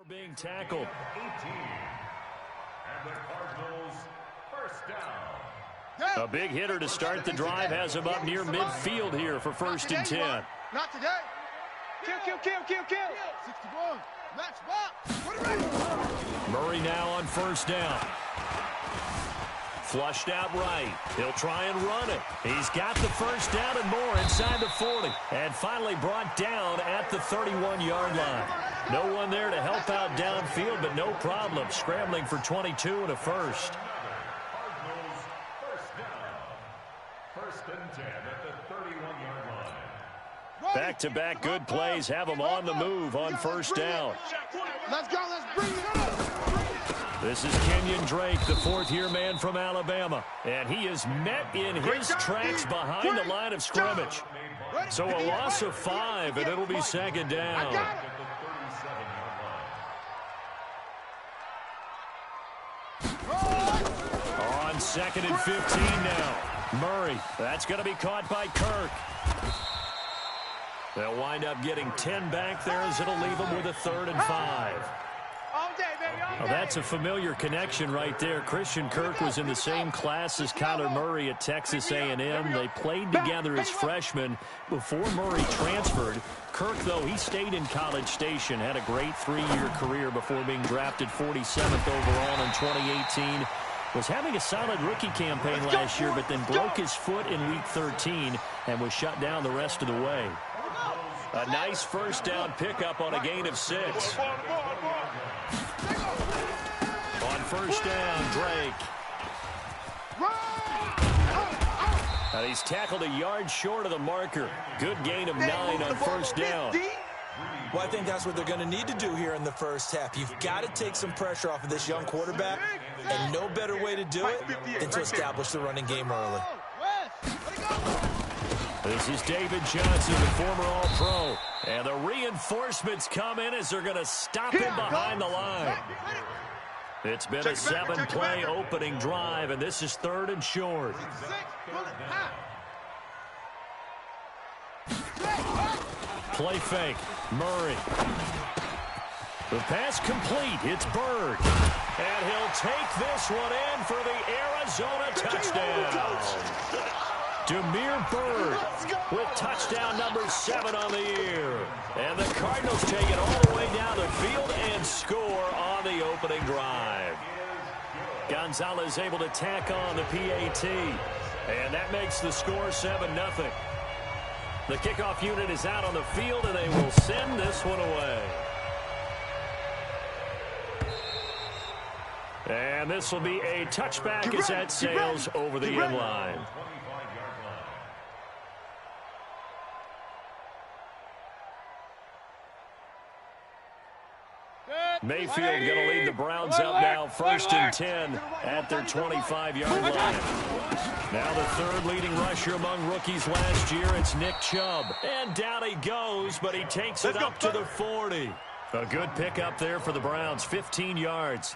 Being tackled. 18. And the Cardinals first down. A big hitter to start the drive has him up near midfield here for 1st and 10. Not today. Kill. 61. Match ball. Murray now on 1st down. Flushed out right. He'll try and run it. He's got the 1st down and more inside the 40. And finally brought down at the 31-yard line. No one there to help out downfield, but no problem. Scrambling for 22 and a first. Cardinals first down. 1st and 10 at the 31-yard line. Back-to-back good plays have them on the move on 1st down. Let's go. Let's bring it up. This is Kenyon Drake, the 4th-year man from Alabama. And he is met in his tracks behind the line of scrimmage. So a loss of 5, and it'll be 2nd down. On 2nd and 15 now. Murray, that's going to be caught by Kirk. They'll wind up getting 10 back there as it'll leave them with a 3rd and 5. Oh, that's a familiar connection right there. Christian Kirk was in the same class as Kyler Murray at Texas A&M. They played together as freshmen before Murray transferred. Kirk, though, he stayed in College Station, had a great 3-year career before being drafted 47th overall in 2018. Was having a solid rookie campaign last year, but then broke his foot in Week 13 and was shut down the rest of the way. A nice 1st down pickup on a gain of 6. On 1st down, Drake. And he's tackled a yard short of the marker. Good gain of 9 on 1st down. Well, I think that's what they're going to need to do here in the 1st half. You've got to take some pressure off of this young quarterback, and no better way to do it than to establish the running game early. This is David Johnson, the former All-Pro. And the reinforcements come in as they're going to stop him behind the line. It's been a 7-play opening drive, and this is 3rd and short. Play fake. Murray. The pass complete. It's Bird. And he'll take this one in for the Arizona touchdown. Demir Bird with touchdown number 7 on the year. And the Cardinals take it all the way down the field and score on the opening drive. Gonzalez able to tack on the PAT. And that makes the score 7-0. The kickoff unit is out on the field, and they will send this one away. And this will be a touchback as that sails over the end line. Mayfield going to lead the Browns up now, 1st and 10 at their 25-yard line. Now the 3rd leading rusher among rookies last year, it's Nick Chubb. And down he goes, but he takes it up to the 40. A good pickup there for the Browns, 15 yards.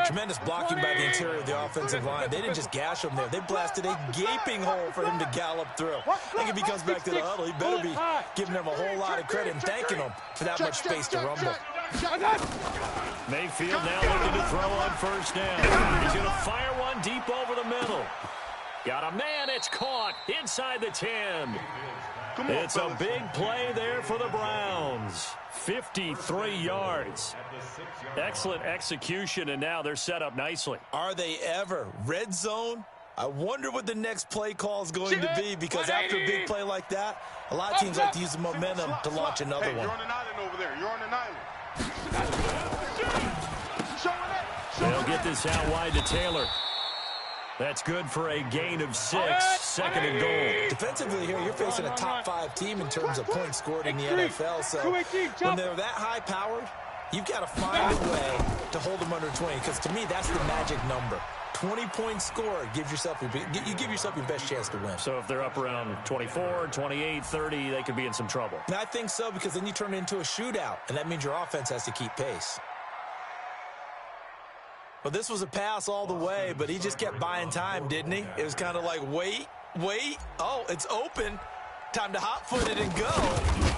Tremendous blocking by the interior of the offensive line. They didn't just gash him there. They blasted a gaping hole for him to gallop through. I think if he comes back to the huddle, he better be giving them a whole lot of credit and thanking them for that much space to rumble. Mayfield now looking to throw on 1st down. He's going to fire one deep over the middle. Got a man, it's caught inside the 10. It's a big play there for the Browns. 53 yards. Excellent execution, and now they're set up nicely. Are they ever? Red zone? I wonder what the next play call is going to be, because after a big play like that, a lot of teams like to use the momentum to launch another one. You're on an island over there. You're on an island. They'll get this out wide to Taylor. That's good for a gain of 6, 2nd and goal. Defensively here, you're facing a top 5 team in terms of points scored in the NFL. So when they're that high-powered, you've got to find a way to hold them under 20, because to me, that's the magic number. 20 points scored gives yourself you give yourself your best chance to win. So if they're up around 24, 28, 30, they could be in some trouble. And I think so, because then you turn it into a shootout, and that means your offense has to keep pace. Well, this was a pass all the way, but he just kept buying time, didn't he? It was kind of like, wait. Oh, it's open. Time to hot-foot it and go.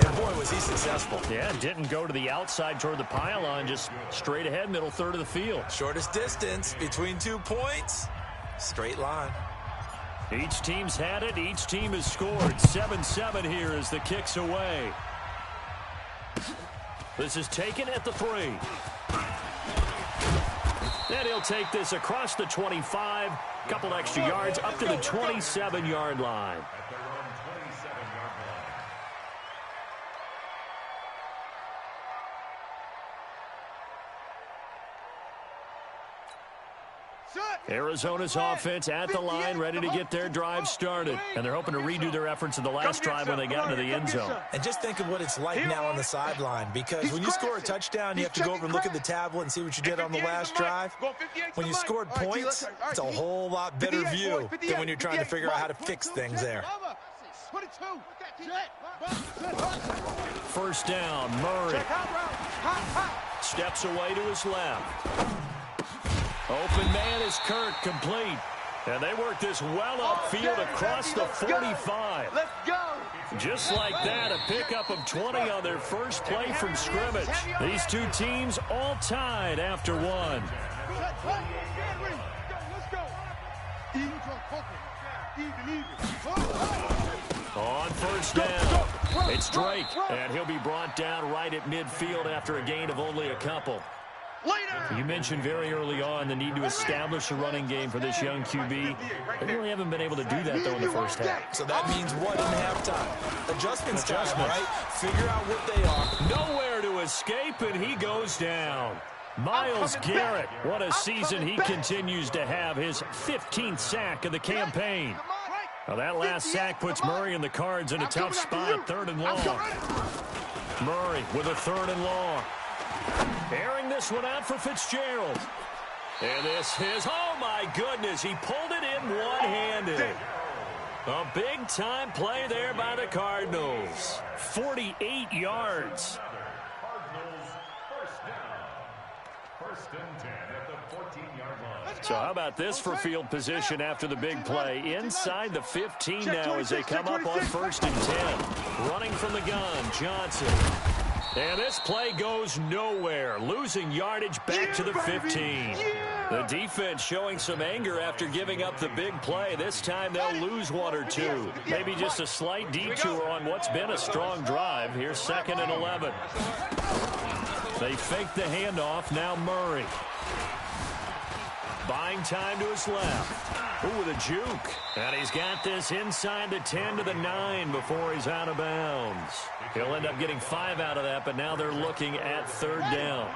And boy, was he successful. Yeah, didn't go to the outside toward the pylon, just straight ahead, middle third of the field. Shortest distance between 2 points. Straight line. Each team's had it. Each team has scored. 7-7 here as the kick's away. This is taken at the 3. And he'll take this across the 25. Couple extra yards up to the 27-yard line. Arizona's offense at the line, ready to get their drive started. And they're hoping to redo their efforts in the last drive when they got into the end zone. And just think of what it's like now on the sideline, because when you score a touchdown, you have to go over and look at the tablet and see what you did on the last drive. When you scored points, it's a whole lot better view than when you're trying to figure out how to fix things there. First down, Murray. Steps away to his left. Open man is Kirk, complete. And they work this well upfield across the 45. Let's go. Just like that, a pickup of 20 on their first play from scrimmage. These two teams all tied after one. On first down, it's Drake, and he'll be brought down right at midfield after a gain of only a couple. You mentioned very early on the need to establish a running game for this young QB. They really haven't been able to do that, though, in the first half. So that means what in halftime? Adjustments time, right? Figure out what they are. Nowhere to escape, and he goes down. Myles Garrett, what a season he continues to have, his 15th sack of the campaign. Now that last sack puts Murray and the Cards in a tough spot, 3rd and long. Murray with a 3rd and long. Airing this one out for Fitzgerald. And this is, oh my goodness, he pulled it in one-handed. A big-time play there by the Cardinals. 48 yards. Cardinals first down. 1st and 10 at the 14-yard line. So how about this for field position after the big play? Inside the 15 now as they come up on 1st and 10. Running from the gun, Johnson. And this play goes nowhere, losing yardage back to the 15. The defense showing some anger after giving up the big play. This time they'll lose 1 or 2. Maybe just a slight detour on what's been a strong drive. Here's 2nd and 11. They fake the handoff, now Murray. Buying time to his left. Ooh, with a juke. And he's got this inside the 10 to the 9 before he's out of bounds. He'll end up getting 5 out of that, but now they're looking at 3rd down.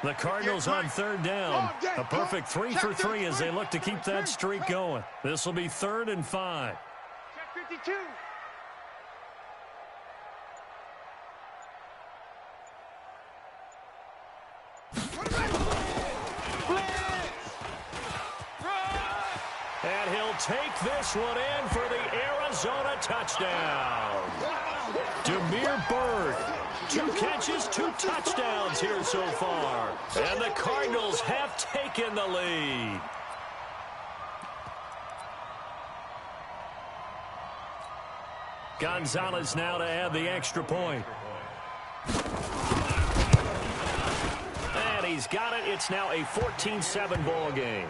The Cardinals on 3rd down. A perfect 3 for 3 as they look to keep that streak going. This will be 3rd and 5. Check 52. And he'll take this one in for the Arizona touchdown. Damiere Byrd, 2 catches, 2 touchdowns here so far. And the Cardinals have taken the lead. Gonzalez now to add the extra point. And he's got it. It's now a 14-7 ball game.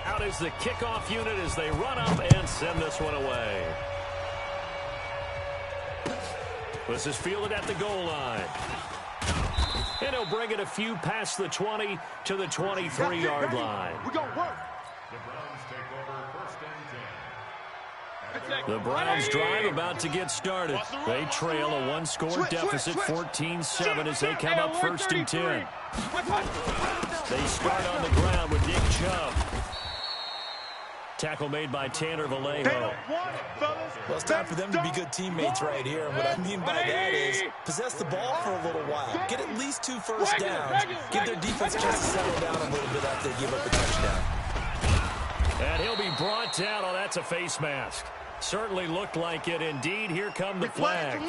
Out is the kickoff unit as they run up and send this one away. This is fielded at the goal line. And he'll bring it a few past the 20 to the 23-yard line. We're going to work. The Browns take over 1st and 10. The Browns drive about to get started. They trail a 1-score deficit, 14-7 as they come up 1st and 10. They start on the ground with Nick Chubb. Tackle made by Tanner Vallejo. Well, it's time for them to be good teammates right here. And what I mean by that is possess the ball for a little while. Get at least 2 first downs. Give their defense a chance to settle down a little bit after they give up a touchdown. And he'll be brought down. Oh, that's a face mask. Certainly looked like it. Indeed, here come the flags.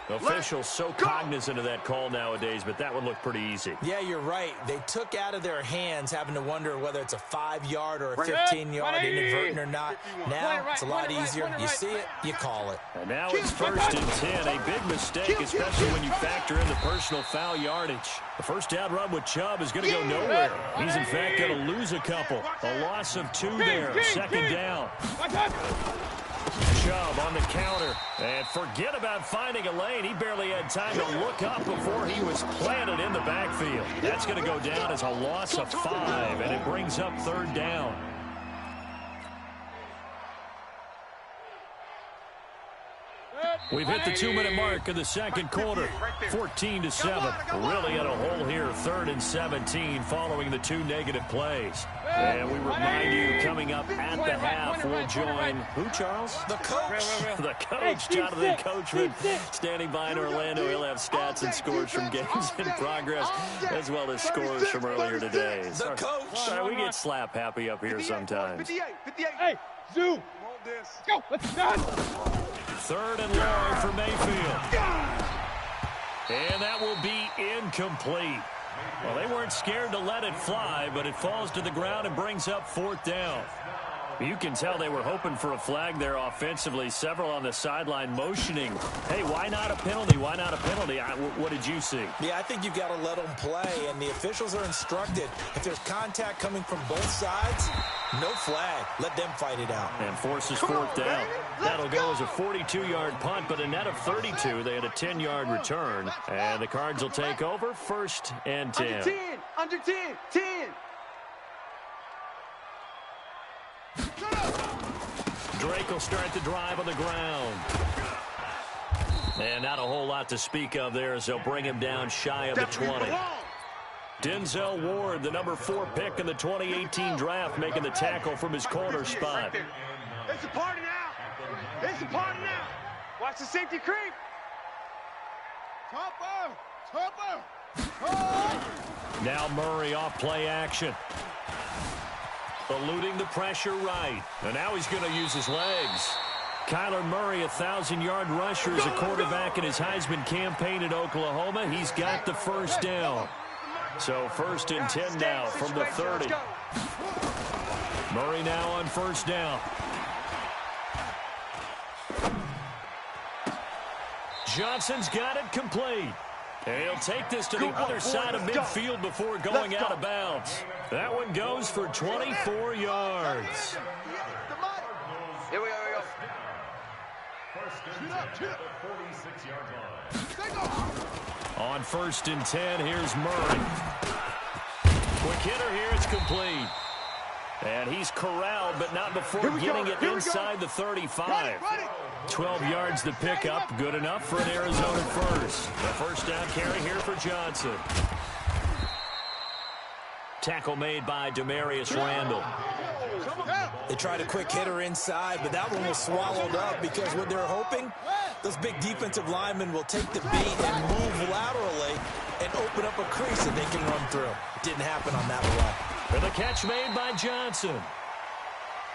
Officials so cognizant of that call nowadays, but that would look pretty easy. Yeah, you're right. They took out of their hands having to wonder whether it's a 5-yard or a 15-yard inadvertent or not. Now it's a lot easier. You see it, you call it. And now it's 1st and 10. A big mistake, especially when you factor in the personal foul yardage. The first down run with Chubb is going to go nowhere. He's, in fact, going to lose a couple. A loss of 2 there. 2nd down. Chubb on the counter. And forget about finding a lane. He barely had time to look up before he was planted in the backfield. That's going to go down as a loss of 5, and it brings up 3rd down. We've hit the 2-minute mark of the 2nd quarter. 14-7. Really in a hole here. 3rd and 17 following the 2 negative plays. And we remind you, coming up at the half, we'll join who, Charles? The coach. The coach, Jonathan Coachman, standing by in Orlando. He'll have stats and scores from games in progress, as well as scores from earlier today. The coach. We get slap happy up here sometimes. 58. Hey, Zoo. Go. Let's go. 3rd and long for Mayfield. And that will be incomplete. Well, they weren't scared to let it fly, but it falls to the ground and brings up 4th down. You can tell they were hoping for a flag there offensively. Several on the sideline motioning. Hey, why not a penalty? Why not a penalty? What did you see? Yeah, I think you've got to let them play, and the officials are instructed. If there's contact coming from both sides, no flag. Let them fight it out. And forces 4th down. That'll go as a 42-yard punt, but a net of 32. They had a 10-yard return, and the Cards will take over 1st and 10. Under 10. 10. Drake will start the drive on the ground. And not a whole lot to speak of there as they'll bring him down shy of the 20. Denzel Ward, the number 4 pick in the 2018 draft, making the tackle from his corner spot. It's a party now. It's a party now. Watch the safety creep. Now Murray off play action. Eluding the pressure right. And now he's going to use his legs. Kyler Murray, 1,000-yard rusher as a quarterback in his Heisman campaign at Oklahoma. He's got the 1st down. So 1st and 10 now from the 30. Murray now on 1st down. Johnson's got it complete. And he'll take this to the other side of midfield before going out of bounds. That one goes for 24 yards. Here we go. On 1st and 10, here's Murray. Quick hitter here, it's complete. And he's corralled, but not before getting it inside the 35. 12 yards to pick up, good enough for an Arizona first. The 1st down carry here for Johnson. Tackle made by Demarius Randall. They tried a quick hitter inside, but that one was swallowed up because what they're hoping, those big defensive linemen will take the beat and move laterally and open up a crease that they can run through. It didn't happen on that play. And the catch made by Johnson.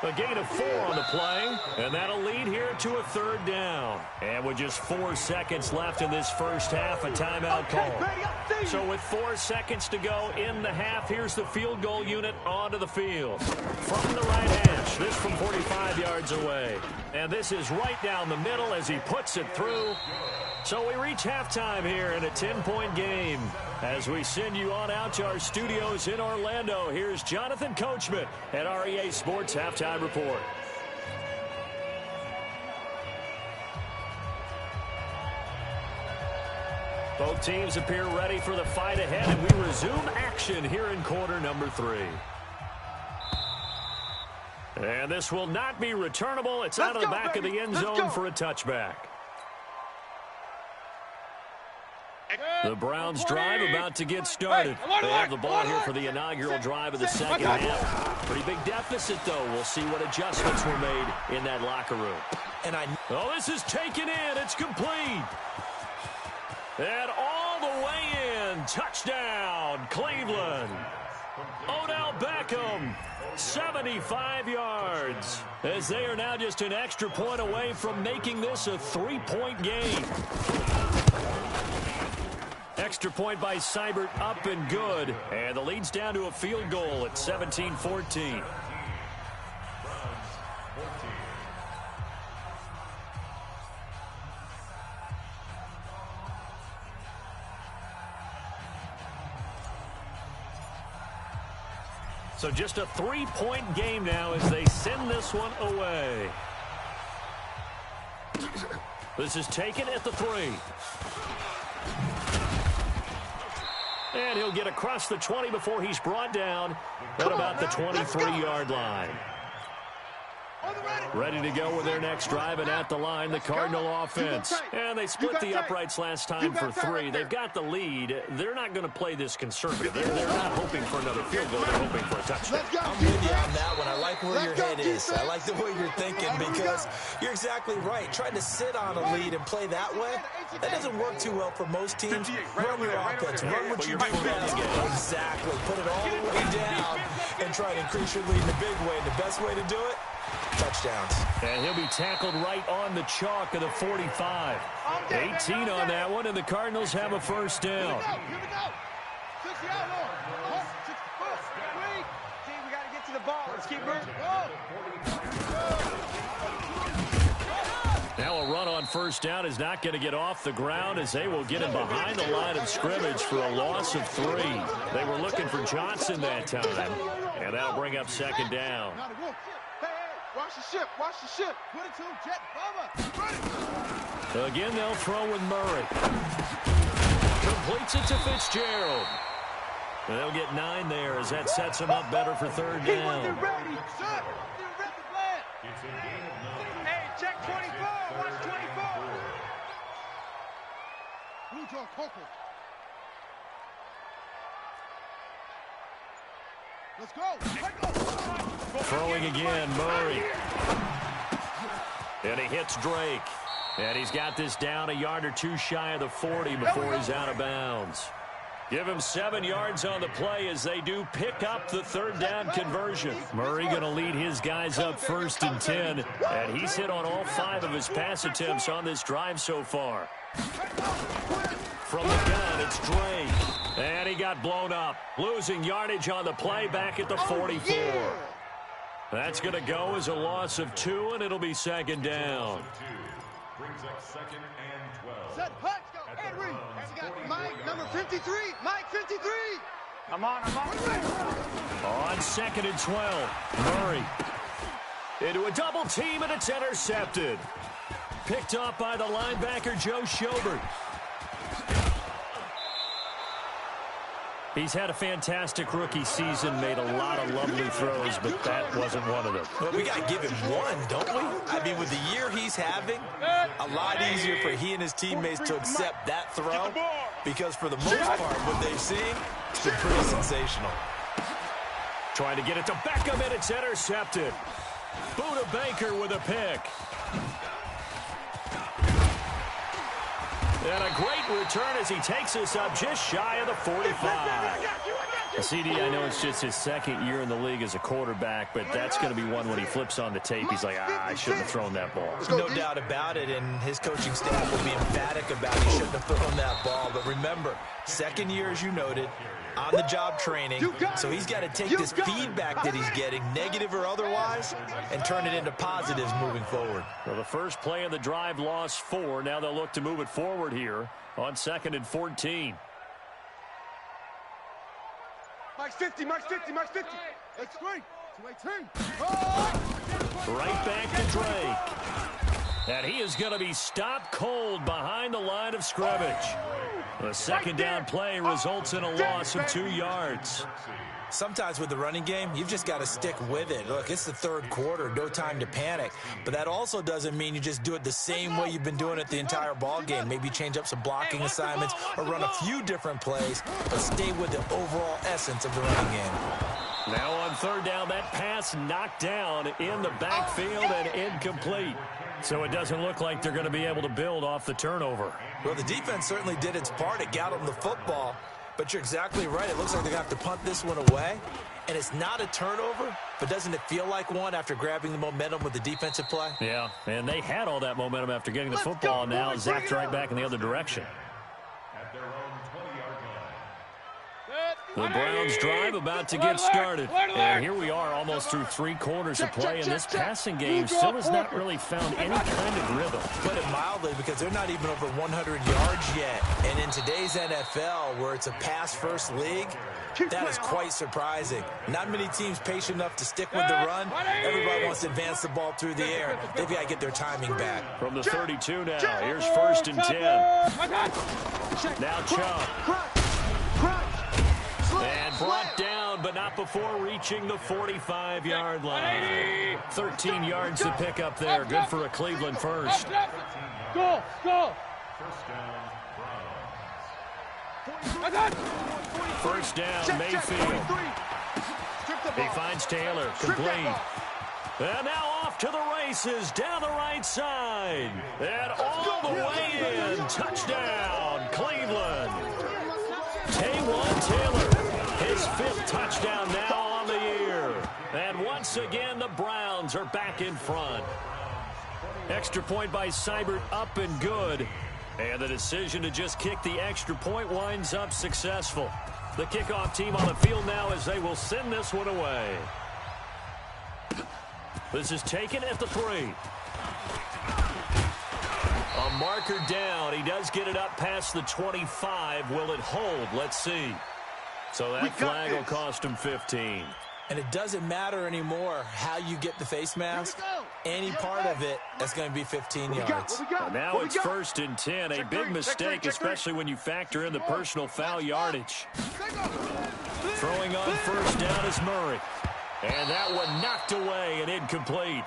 A gain of 4 on the play, and that'll lead here to a 3rd down. And with just 4 seconds left in this first half, a timeout call. So with 4 seconds to go in the half, here's the field goal unit onto the field. From the right hash, this from 45 yards away. And this is right down the middle as he puts it through. So we reach halftime here in a 10-point game. As we send you on out to our studios in Orlando, here's Jonathan Coachman at REA Sports Halftime Report. Both teams appear ready for the fight ahead, and we resume action here in quarter number 3. And this will not be returnable. It's out of the back of the end zone for a touchback. The Browns drive about to get started. They have the ball here for the inaugural drive of the second half. Pretty big deficit, though. We'll see what adjustments were made in that locker room. Oh, this is taken in. It's complete. And all the way in. Touchdown, Cleveland. Odell Beckham, 75 yards, as they are now just an extra point away from making this a 3-point game. Extra point by Seibert, up and good. And the lead's down to a field goal at 17-14. So just a 3-point game now as they send this one away. This is taken at the 3. And he'll get across the 20 before he's brought down at about the 23-yard line. Ready to go with their next drive, and at the line, the Cardinal offense. And they split the uprights last time for 3. They've got the lead. They're not going to play this conservative. They're not hoping for another field goal. They're hoping for a touchdown. I'm with you on that one. I like where your head is. I like the way you're thinking because you're exactly right. Trying to sit on a lead and play that way, that doesn't work too well for most teams. Run your offense. Run what you do best. Exactly. Put it all the way down and try to increase your lead in a big way. And the best way to do it, touchdowns. And he'll be tackled right on the chalk of the 45. 18 on that one, and the Cardinals have a first down. Here we go. 60 out, Lord. 64. Team, we got to get to the ball. Let's keep moving. Now a run on first down is not going to get off the ground as they will get him behind the line of scrimmage for a loss of 3. They were looking for Johnson that time, and that'll bring up second down. Watch the ship. Watch the ship. Put it to him, Jet. Bubba. Again, they'll throw with Murray. Completes it to Fitzgerald. And they'll get 9 there as that sets him up better for third down. They're ready. Shut. They're ready to play. Hey, check 24. Watch 24. Lujo Coco. Let's go. Throwing again, Murray. And he hits Drake. And he's got this down a yard or 2 shy of the 40 before he's out of bounds. Give him 7 yards on the play as they do pick up the third down conversion. Murray going to lead his guys up 1st and 10. And he's hit on all 5 of his pass attempts on this drive so far. From the gun, it's Drake. And he got blown up. Losing yardage on the play back at the 44. That's going to go as a loss of 2, and it'll be second down. Brings up 2nd and 12. Set, punch, go. And read. Mike, number 53. Mike, 53. I'm on. On 2nd and 12, Murray. Into a double team, and it's intercepted. Picked up by the linebacker, Joe Schobert. He's had a fantastic rookie season, made a lot of lovely throws, but that wasn't one of them. Well, we got to give him one, don't we? I mean, with the year he's having, a lot easier for he and his teammates to accept that throw because for the most part, what they've seen, it's been pretty sensational. Trying to get it to Beckham, and it's intercepted. Buda Baker with a pick. And a great return as he takes us up just shy of the 45. CD, I know it's just his 2nd year in the league as a quarterback, but that's going to be one when he flips on the tape. He's like, I shouldn't have thrown that ball. No doubt about it, and his coaching staff will be emphatic about he shouldn't have thrown that ball. But remember, 2nd year, as you noted, on-the-job training, so he's got to take this feedback that he's getting, negative or otherwise, and turn it into positives moving forward. Well, the first play of the drive lost 4. Now they'll look to move it forward here on 2nd and 14. Mike's 50. That's great. 218. Right back to Drake. And he is going to be stopped cold behind the line of scrimmage. The second down play results in a loss of 2 yards. Sometimes with the running game, you've just got to stick with it. Look, it's the 3rd quarter, no time to panic. But that also doesn't mean you just do it the same way you've been doing it the entire ball game. Maybe change up some blocking assignments or run a few different plays, but stay with the overall essence of the running game. Now on 3rd down, that pass knocked down in the backfield and incomplete. So it doesn't look like they're going to be able to build off the turnover. Well, the defense certainly did its part. It got them the football. But you're exactly right. It looks like they're going to have to punt this one away. And it's not a turnover, but doesn't it feel like one after grabbing the momentum with the defensive play? Yeah, and they had all that momentum after getting the football, and now zapped right back in the other direction. At their own 20-yard line. The Browns drive about to get started. And here we are almost through 3 quarters of play, and this passing game still has not really found any kind of rhythm. Put it mildly, because they're not even over 100 yards yet. And in today's NFL, where it's a pass-first league, that is quite surprising. Not many teams patient enough to stick with the run. Everybody wants to advance the ball through the air. They've got to get their timing back. From the 32 now, here's 1st and 10. Now Chubb. And brought down, but not before reaching the 45-yard line. 13 yards to pick up there. Good for a Cleveland first. Go! First down, First down, Mayfield. He finds Taylor, complete. And now off to the races, down the right side. And all the way in. Touchdown, Cleveland. Taylor, his 5th touchdown now on the year. And once again, the Browns are back in front. Extra point by Seibert, up and good. And the decision to just kick the extra point winds up successful. The kickoff team on the field now as they will send this one away. This is taken at the 3. A marker down. He does get it up past the 25. Will it hold? Let's see. So that flag will cost him 15. And it doesn't matter anymore how you get the face mask. Any part of it, that's going to be 15 yards. Now it's 1st and 10. A big mistake, especially when you factor in the personal foul yardage. Throwing on 1st down is Murray. And that one knocked away and incomplete.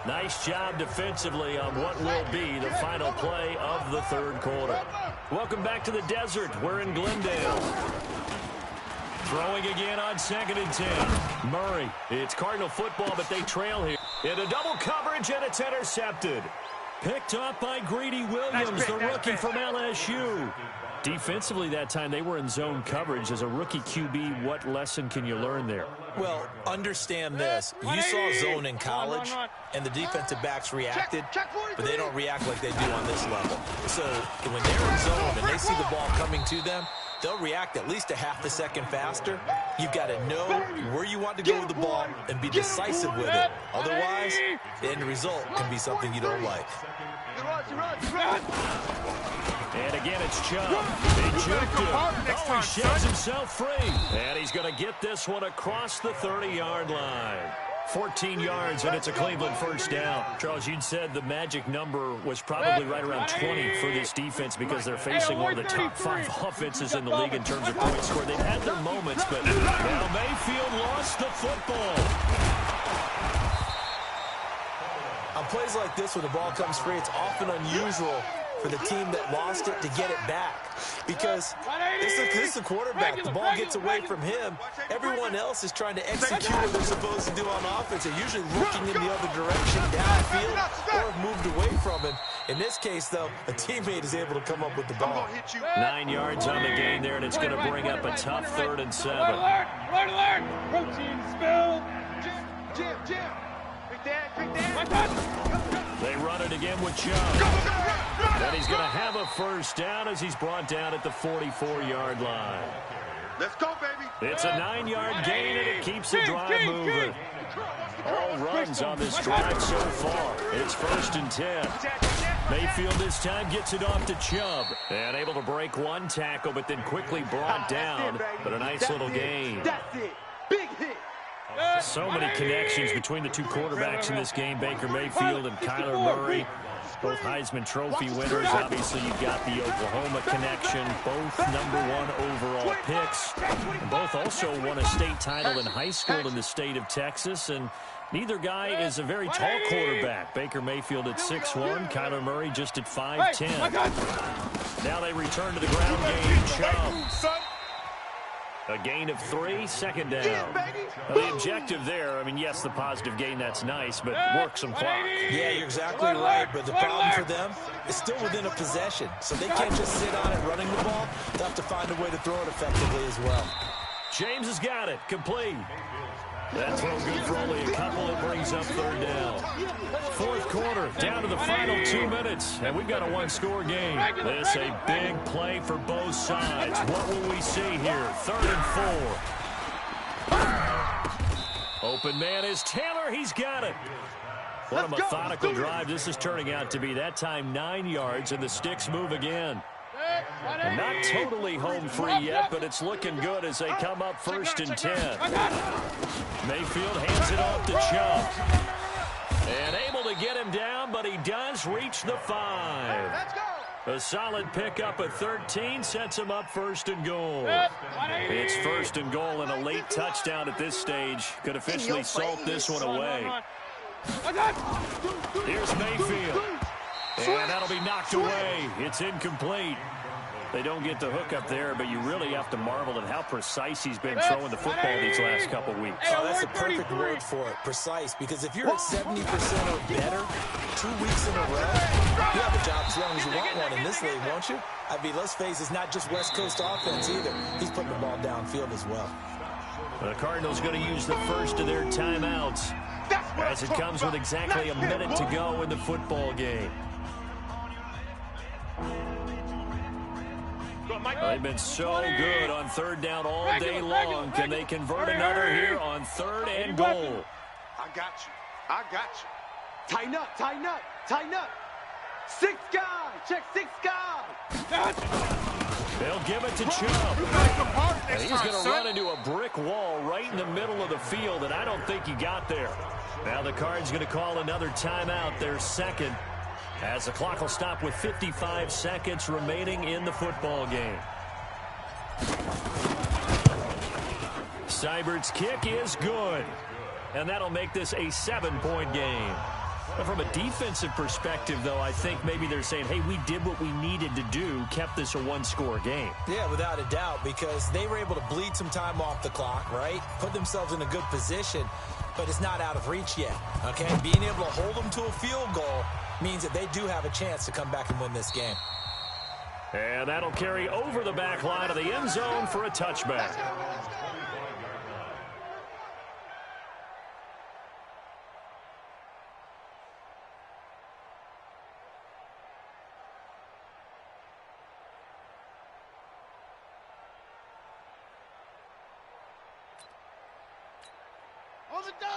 Nice job defensively on what will be the final play of the 3rd quarter. Welcome back to the desert. We're in Glendale. Throwing again on 2nd and 10. Murray. It's Cardinal football, but they trail here. Into double coverage, and it's intercepted. Picked up by Greedy Williams, the rookie from LSU. Defensively that time, they were in zone coverage. As a rookie QB, what lesson can you learn there? Well, understand this. You saw zone in college, and the defensive backs reacted, but they don't react like they do on this level. So when they're in zone and they see the ball coming to them, they'll react at least a half a second faster. You've got to know where you want to go with the ball and be decisive with it. Otherwise, the end result can be something you don't like. And again, it's Chubb. They juked him. Oh, he sheds himself free. And he's going to get this one across the 30-yard line. 14 yards, and it's a Cleveland first down. Charles, you'd said the magic number was probably right around 20 for this defense because they're facing one of the top 5 offenses in the league in terms of points scored. They've had their moments, but now Mayfield lost the football. On plays like this, when the ball comes free, it's often unusual for the team that lost it to get it back. Because this is the quarterback. The ball gets away from him. Everyone else is trying to execute what they're supposed to do on offense. They're usually looking in the other direction, downfield, or have moved away from him. In this case, though, a teammate is able to come up with the ball. 9 yards on the gain there, and it's going to bring up a tough 3rd and 7. Alert! Protein spill! Jim! Quick Dan! They run it again with Chubb. And he's going to have a first down as he's brought down at the 44-yard line. Let's go, baby! It's a 9-yard gain, and it keeps the drive moving. All runs on this drive so far. It's 1st and 10. Mayfield this time gets it off to Chubb. And able to break one tackle, but then quickly brought down. But a nice little gain. That's it. Big hit. So many connections between the two quarterbacks in this game, Baker Mayfield and Kyler Murray. Both Heisman Trophy winners. Obviously, you've got the Oklahoma connection. Both #1 overall picks. And both also won a state title in high school in the state of Texas. And neither guy is a very tall quarterback. Baker Mayfield at 6'1", Kyler Murray just at 5'10". Now they return to the ground game. Chubb. A gain of 3, second down. The objective there, I mean, yes, the positive gain, that's nice, but work some clock. Yeah, you're exactly right, but the problem for them is still within a possession, so they can't just sit on it running the ball. They'll have to find a way to throw it effectively as well. James has got it, complete. That throw good for only a couple. It brings up third down. Fourth quarter, down to the final 2 minutes, and we've got a one-score game. This a big play for both sides. What will we see here? 3rd and 4. Open man is Taylor. He's got it. What a methodical drive this is turning out to be. That time 9 yards, and the sticks move again. Not totally home free yet, but it's looking good as they come up 1st and 10. Mayfield hands it off to Chubb. And able to get him down, but he does reach the 5. A solid pickup at 13 sets him up 1st and goal. It's 1st and goal and a late touchdown at this stage. Could officially salt this one away. Here's Mayfield. And that'll be knocked away. It's incomplete. They don't get the hook up there, but you really have to marvel at how precise he's been throwing the football these last couple weeks. Oh, that's the perfect word for it, precise, because if you're at 70% or better 2 weeks in a row, you have a job as long as you want one in this league, won't you? I mean, let's face it, it's not just West Coast offense either. He's putting the ball downfield as well. The Cardinals going to use the first of their timeouts as it comes with exactly a minute to go in the football game. They've been so good on 3rd down all day long. Can they convert another here on 3rd and goal? I got you. I got you. Tighten up, tighten up, tighten up. 6 guys. Check 6 guys. They'll give it to Chubb. And he's going to run into a brick wall right in the middle of the field, and I don't think he got there. Now the Cards going to call another timeout, their second, as the clock will stop with 55 seconds remaining in the football game. Seibert's kick is good, and that'll make this a 7-point game. But from a defensive perspective, though, I think maybe they're saying, hey, we did what we needed to do, kept this a one-score game. Yeah, without a doubt, because they were able to bleed some time off the clock, right? Put themselves in a good position, but it's not out of reach yet, okay? Being able to hold them to a field goal means that they do have a chance to come back and win this game. And that'll carry over the back line of the end zone for a touchback.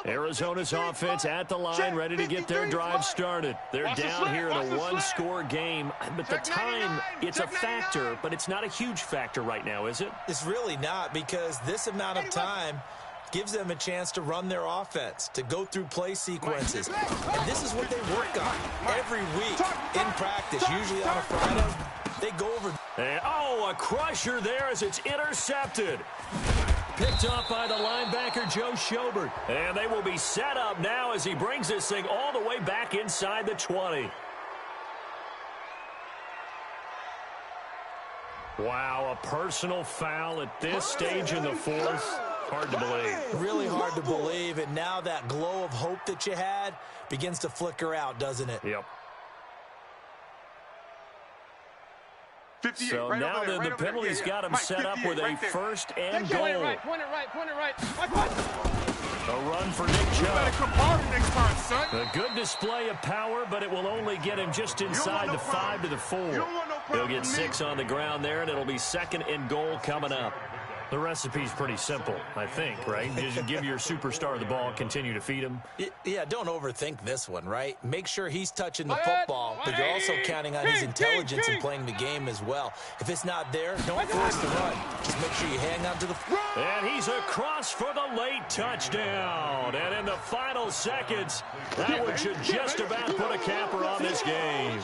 Arizona's offense at the line, ready to get their drive started. They're down here in a one-score game, but the time, it's a factor, but it's not a huge factor right now, is it? It's really not, because this amount of time gives them a chance to run their offense, to go through play sequences. And this is what they work on every week in practice, usually on a Friday. They go over. And, oh, a crusher there as it's intercepted. Picked up by the linebacker, Joe Schobert. And they will be set up now as he brings this thing all the way back inside the 20. Wow, a personal foul at this stage in the fourth. Hard to believe. Really hard to believe, and now that glow of hope that you had begins to flicker out, doesn't it? Yep. So right now then the penalty's got him set up with a first and goal. Point it right. A run for Nick Chubb. You better come hard next time, son. A good display of power, but it will only get him just inside the 5 to the 4. He'll get 6 on the ground there, and it'll be 2nd and goal coming up. The recipe's pretty simple, I think, right? Just give your superstar the ball, continue to feed him. Yeah, don't overthink this one, right? Make sure he's touching the football, but you're also counting on his intelligence in playing the game as well. If it's not there, don't force the run. Just make sure you hang on to the... And he's across for the late touchdown. And in the final seconds, that one should just about put a capper on this game.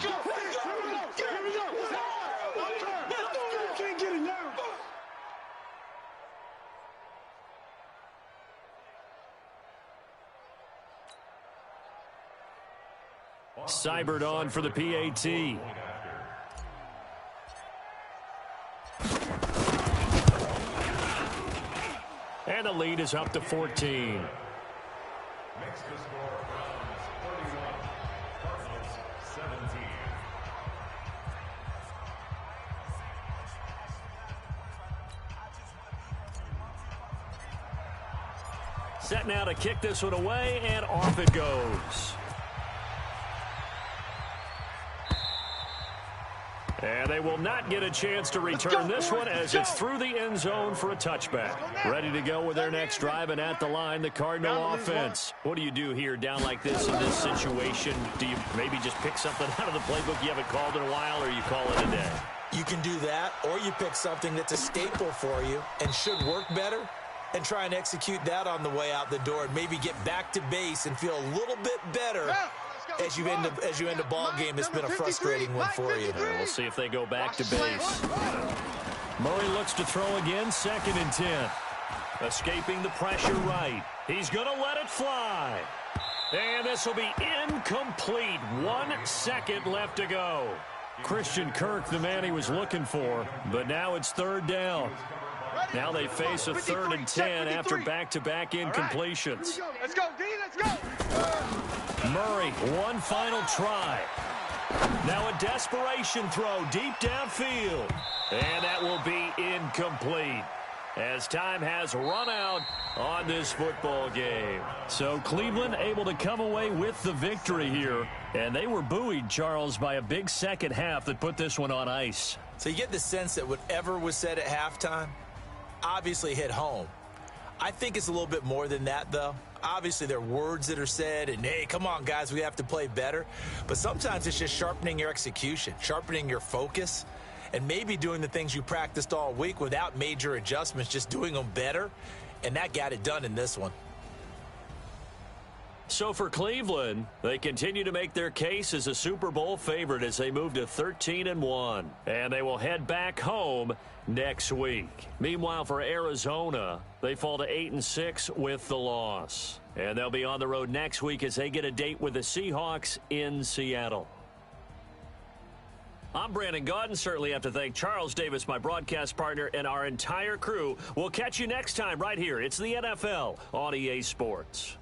Seibert on for the PAT. And the lead is up to 14. Makes the score Browns 31, Cardinals 17. Set now to kick this one away, and off it goes. And they will not get a chance to return this one as it's through the end zone for a touchback. Ready to go with their next drive, and at the line, the Cardinal offense. What do you do here down like this in this situation? Do you maybe just pick something out of the playbook you haven't called in a while, or you call it a day? You can do that, or you pick something that's a staple for you and should work better and try and execute that on the way out the door and maybe get back to base and feel a little bit better as you end a ball game that's been a frustrating one for you. We'll see if they go back to base. Murray looks to throw again, 2nd and 10. Escaping the pressure right. He's going to let it fly. And this will be incomplete. 1 second left to go. Christian Kirk, the man he was looking for, but now it's 3rd down. Now they face a 3rd and 10 after back-to-back incompletions. Let's go, D, let's go. Murray, one final try. Now a desperation throw deep downfield. And that will be incomplete as time has run out on this football game. So Cleveland able to come away with the victory here. And they were buoyed, Charles, by a big second half that put this one on ice. So you get the sense that whatever was said at halftime obviously hit home. I think it's a little bit more than that, though. Obviously, there are words that are said, and, hey, come on, guys, we have to play better. But sometimes it's just sharpening your execution, sharpening your focus, and maybe doing the things you practiced all week without major adjustments, just doing them better, and that got it done in this one. So for Cleveland, they continue to make their case as a Super Bowl favorite as they move to 13-1. And they will head back home next week. Meanwhile, for Arizona, they fall to 8-6 with the loss. And they'll be on the road next week as they get a date with the Seahawks in Seattle. I'm Brandon Gaudin. Certainly have to thank Charles Davis, my broadcast partner, and our entire crew. We'll catch you next time right here. It's the NFL on EA Sports.